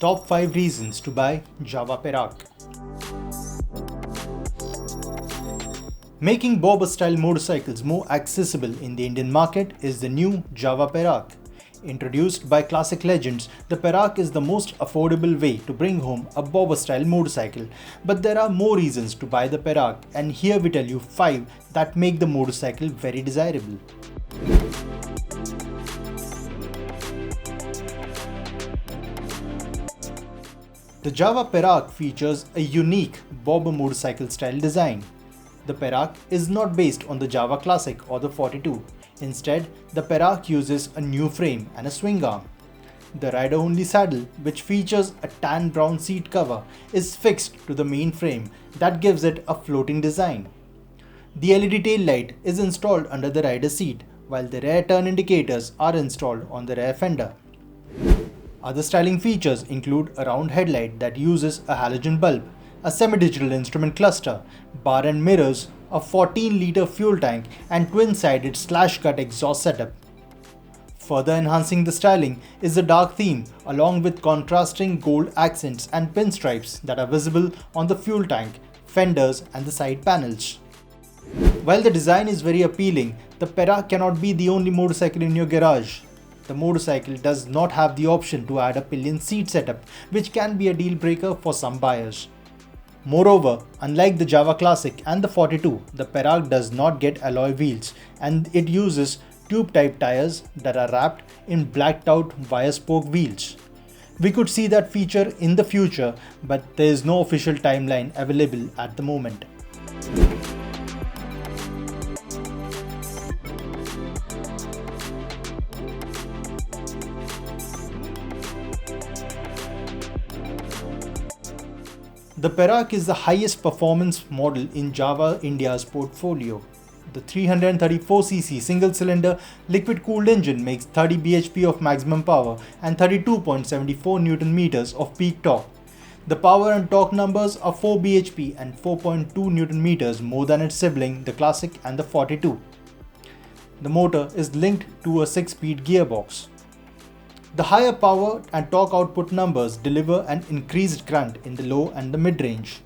Top 5 reasons to buy Jawa Perak. Making bobber-style motorcycles more accessible in the Indian market is the new Jawa Perak. Introduced by classic legends, the Perak is the most affordable way to bring home a bobber-style motorcycle. But there are more reasons to buy the Perak, and here we tell you 5 that make the motorcycle very desirable. The Jawa Perak features a unique bobber motorcycle style design. The Perak is not based on the Jawa Classic or the 42. Instead, the Perak uses a new frame and a swing arm. The rider-only saddle, which features a tan brown seat cover, is fixed to the main frame that gives it a floating design. The LED tail light is installed under the rider's seat, while the rear turn indicators are installed on the rear fender. Other styling features include a round headlight that uses a halogen bulb, a semi-digital instrument cluster, bar and mirrors, a 14-litre fuel tank, and twin-sided slash-cut exhaust setup. Further enhancing the styling is the dark theme along with contrasting gold accents and pinstripes that are visible on the fuel tank, fenders and the side panels. While the design is very appealing, the Perak cannot be the only motorcycle in your garage. The motorcycle does not have the option to add a pillion seat setup, which can be a deal breaker for some buyers. Moreover, unlike the Jawa Classic and the 42, the Perak does not get alloy wheels, and it uses tube-type tires that are wrapped in blacked-out wire-spoke wheels. We could see that feature in the future, but there is no official timeline available at the moment. The Perak is the highest performance model in Jawa India's portfolio. The 334cc single-cylinder liquid-cooled engine makes 30 bhp of maximum power and 32.74 Nm of peak torque. The power and torque numbers are 4 bhp and 4.2 Nm more than its sibling, the Classic and the 42. The motor is linked to a 6-speed gearbox. The higher power and torque output numbers deliver an increased grunt in the low and the mid-range.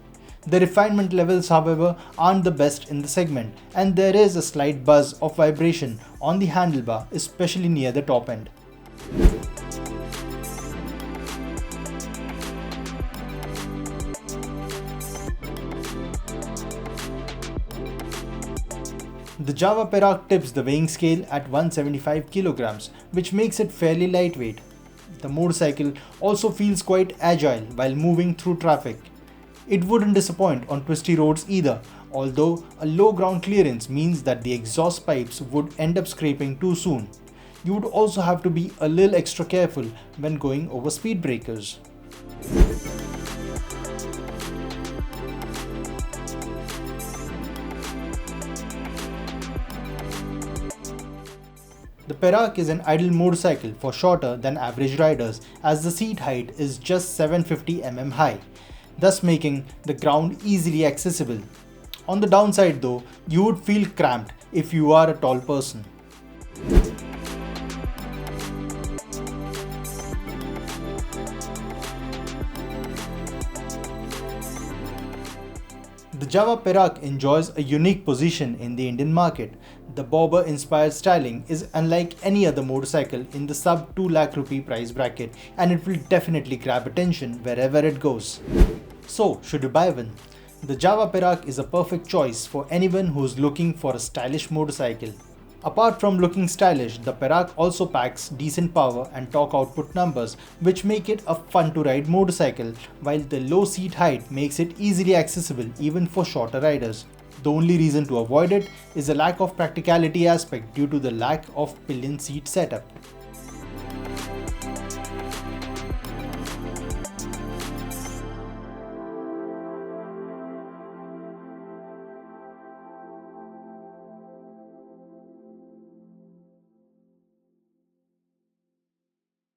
The refinement levels, however, aren't the best in the segment, and there is a slight buzz of vibration on the handlebar, especially near the top end. The Jawa Perak tips the weighing scale at 175 kg, which makes it fairly lightweight. The motorcycle also feels quite agile while moving through traffic. It wouldn't disappoint on twisty roads either, although a low ground clearance means that the exhaust pipes would end up scraping too soon. You would also have to be a little extra careful when going over speed breakers. The Perak is an ideal motorcycle for shorter than average riders, as the seat height is just 750 mm high, thus making the ground easily accessible. On the downside though, you would feel cramped if you are a tall person. The Jawa Perak enjoys a unique position in the Indian market. The bobber-inspired styling is unlike any other motorcycle in the sub 2 lakh rupee price bracket, and it will definitely grab attention wherever it goes. So, should you buy one? The Jawa Perak is a perfect choice for anyone who is looking for a stylish motorcycle. Apart from looking stylish, the Perak also packs decent power and torque output numbers, which make it a fun-to-ride motorcycle, while the low seat height makes it easily accessible even for shorter riders. The only reason to avoid it is a lack of practicality aspect due to the lack of pillion seat setup.